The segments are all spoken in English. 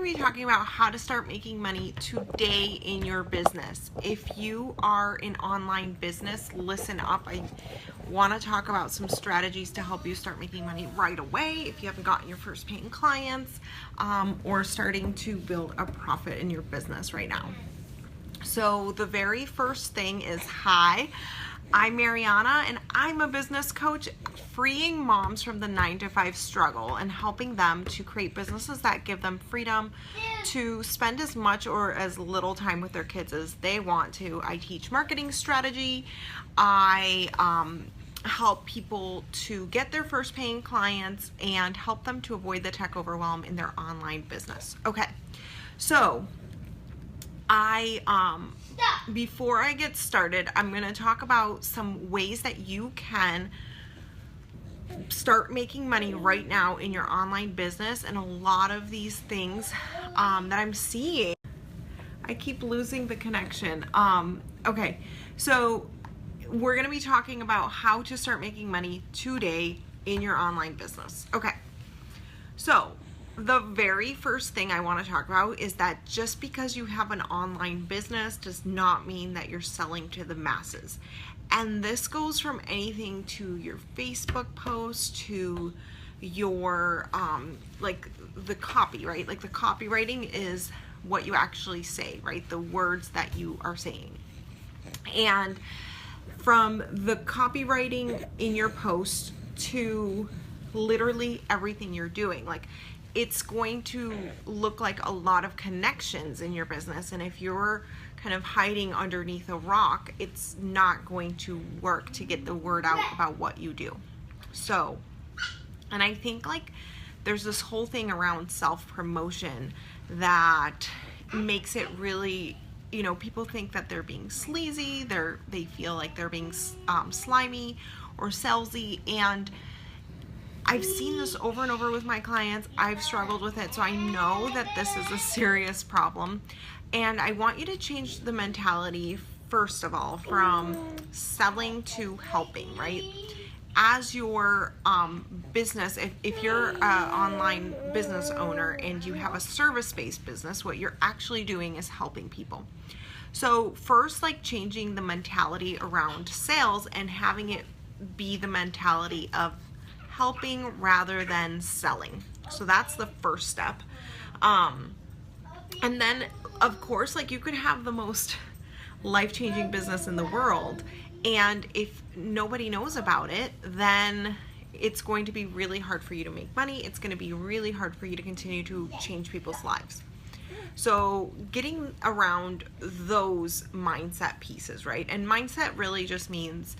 to be talking about how to start making money today in your business. If you are an online business, listen up. I want to talk about some strategies to help you start making money right away if you haven't gotten your first paying clients or starting to build a profit in your business right now. So the very first thing is, hi, I'm Mariana, and I'm a business coach freeing moms from the 9-to-5 struggle and helping them to create businesses that give them freedom to spend as much or as little time with their kids as they want to. I teach marketing strategy. I help people to get their first paying clients and help them to avoid the tech overwhelm in their online business. Okay, so before I get started, I'm going to talk about some ways that you can start making money right now in your online business. And a lot of these things that I'm seeing, I keep losing the connection. Okay, so we're going to be talking about how to start making money today in your online business. Okay, so the very first thing I want to talk about is that just because you have an online business does not mean that you're selling to the masses. And this goes from anything to your Facebook post to your like the copy, right? Like the copywriting is what you actually say, right? The words that you are saying. And from the copywriting in your post to literally everything you're doing, like it's going to look like a lot of connections in your business. And if you're kind of hiding underneath a rock, it's not going to work to get the word out about what you do. So, and I think like there's this whole thing around self-promotion that makes it really, you know, people think that they're being sleazy, they feel like they're being slimy or salesy, and I've seen this over and over with my clients. I've struggled with it, so I know that this is a serious problem. And I want you to change the mentality, first of all, from selling to helping, right? As your business, if you're an online business owner and you have a service-based business, what you're actually doing is helping people. So first, like changing the mentality around sales and having it be the mentality of helping rather than selling. So that's the first step. And then of course, like you could have the most life-changing business in the world, and if nobody knows about it, then it's going to be really hard for you to make money. It's going to be really hard for you to continue to change people's lives. So getting around those mindset pieces, right? And mindset really just means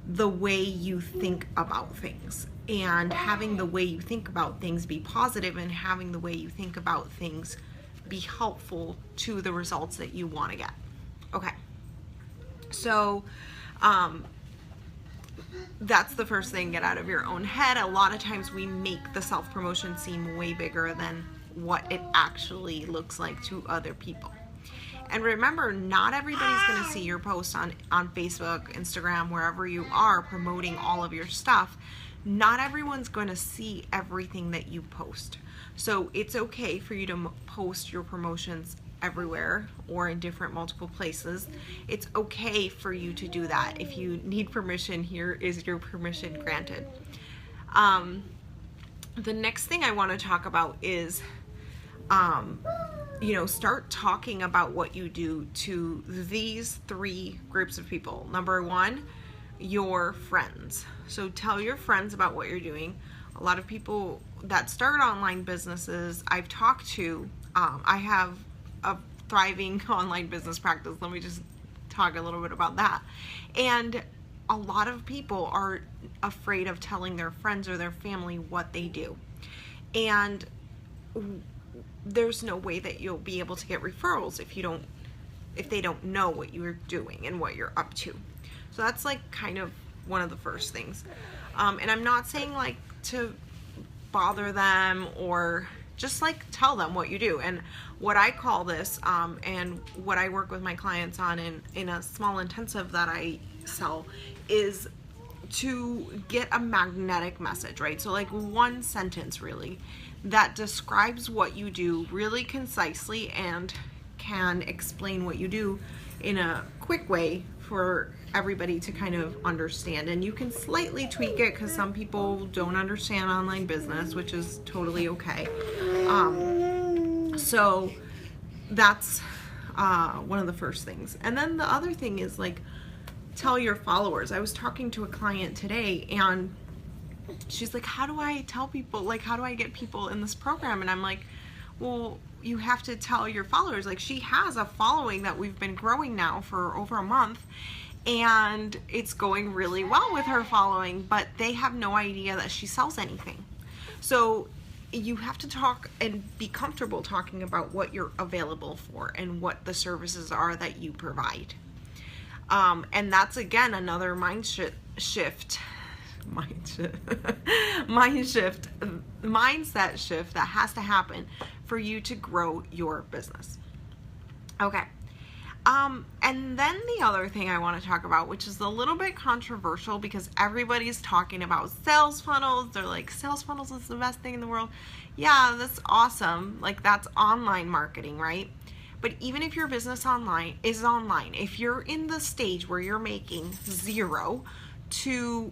the way you think about things, and having the way you think about things be positive, and having the way you think about things be helpful to the results that you want to get. Okay, so that's the first thing. Get out of your own head. A lot of times we make the self-promotion seem way bigger than what it actually looks like to other people. And remember, not everybody's going to see your post on Facebook, Instagram, wherever you are promoting all of your stuff. Not everyone's going to see everything that you post. So it's okay for you to post your promotions everywhere or in different multiple places. It's okay for you to do that. If you need permission, here is your permission granted. The next thing I want to talk about is start talking about what you do to these 3 groups of people. Number 1, your friends. So tell your friends about what you're doing. A lot of people that start online businesses I've talked to, I have a thriving online business practice. Let me just talk a little bit about that. And a lot of people are afraid of telling their friends or their family what they do. And there's no way that you'll be able to get referrals if they don't know what you're doing and what you're up to. So that's like kind of one of the first things. And I'm not saying like to bother them, or just like tell them what you do. And what I call this, and what I work with my clients on in a small intensive that I sell, is to get a magnetic message, right? So like one sentence really that describes what you do really concisely and can explain what you do in a quick way for everybody to kind of understand. And you can slightly tweak it because some people don't understand online business, which is totally okay. So that's one of the first things. And then the other thing is, like, tell your followers. I was talking to a client today and she's like, how do I tell people, like, how do I get people in this program? And I'm like, well, you have to tell your followers. Like, she has a following that we've been growing now for over a month, and it's going really well with her following, but they have no idea that she sells anything. So you have to talk and be comfortable talking about what you're available for and what the services are that you provide. And that's, again, another mindset shift that has to happen for you to grow your business. Okay. And then the other thing I want to talk about, which is a little bit controversial because everybody's talking about sales funnels. They're like, sales funnels is the best thing in the world. Yeah, that's awesome. Like, that's online marketing, right? But even if your business is online, if you're in the stage where you're making 0 to,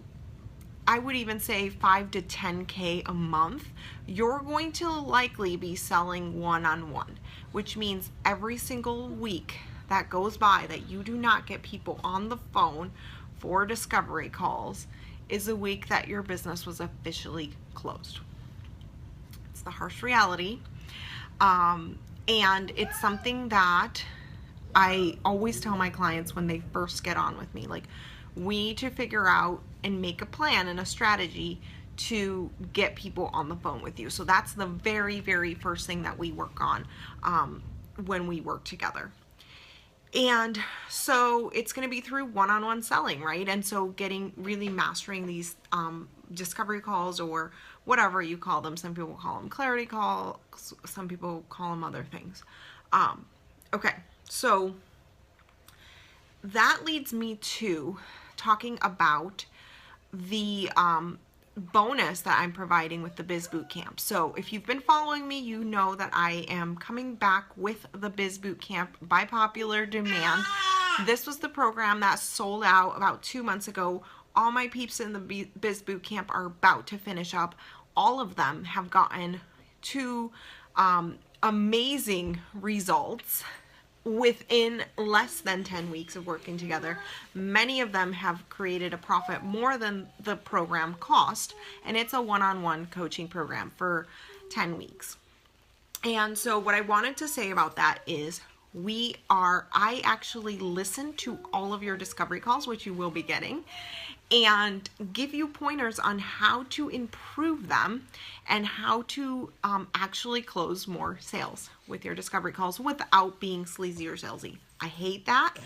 I would even say 5 to 10K a month, you're going to likely be selling one-on-one, which means every single week that goes by that you do not get people on the phone for discovery calls is a week that your business was officially closed. It's the harsh reality. And it's something that I always tell my clients when they first get on with me, like, we need to figure out and make a plan and a strategy to get people on the phone with you. So that's the very, very first thing that we work on when we work together. And so it's going to be through one-on-one selling, right? And so really mastering these discovery calls, or whatever you call them. Some people call them clarity calls. Some people call them other things. Okay, so that leads me to talking about the bonus that I'm providing with the Biz Boot Camp. So if you've been following me, you know that I am coming back with the Biz Boot Camp by popular demand. This was the program that sold out about 2 months ago. All my peeps in the Biz Boot Camp are about to finish up. All of them have gotten to amazing results within less than 10 weeks of working together. Many of them have created a profit more than the program cost, and it's a one-on-one coaching program for 10 weeks. And so what I wanted to say about that is I actually listen to all of your discovery calls, which you will be getting, and give you pointers on how to improve them and how to actually close more sales with your discovery calls without being sleazy or salesy. I hate that.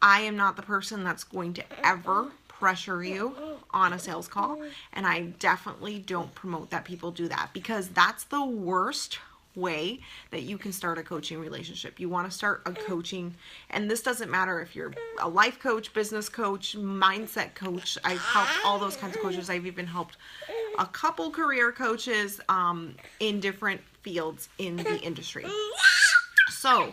I am not the person that's going to ever pressure you on a sales call, and I definitely don't promote that people do that, because that's the worst way that you can start a coaching relationship. You want to start a coaching, and this doesn't matter if you're a life coach, business coach, mindset coach. I've helped all those kinds of coaches. I've even helped a couple career coaches in different fields in the industry. So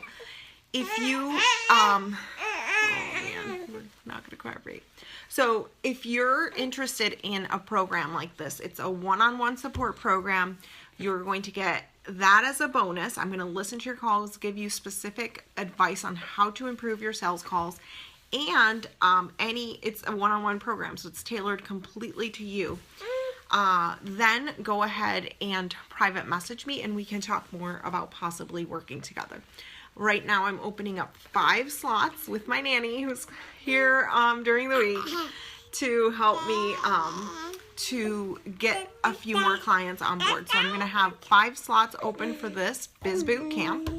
if you oh man, we're not going to cooperate. So if you're interested in a program like this, it's a one-on-one support program. You're going to get that as a bonus. I'm going to listen to your calls, give you specific advice on how to improve your sales calls, and it's a one-on-one program, so it's tailored completely to you. Then go ahead and private message me, and we can talk more about possibly working together. Right now I'm opening up 5 slots with my nanny, who's here during the week, to help me to get a few more clients on board. So I'm going to have 5 slots open for this Biz Boot Camp,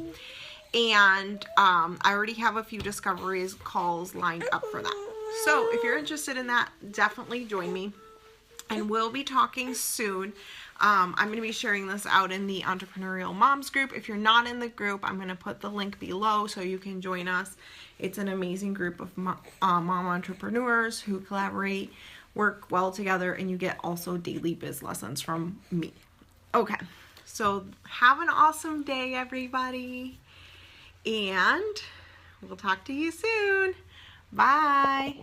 and I already have a few discoveries calls lined up for that. So if you're interested in that, definitely join me, and we'll be talking soon. I'm going to be sharing this out in the Entrepreneurial Moms group. If you're not in the group, I'm going to put the link below so you can join us. It's an amazing group of mom entrepreneurs who collaborate, work well together, and you get also daily biz lessons from me. Okay, So have an awesome day, everybody. And we'll talk to you soon. Bye.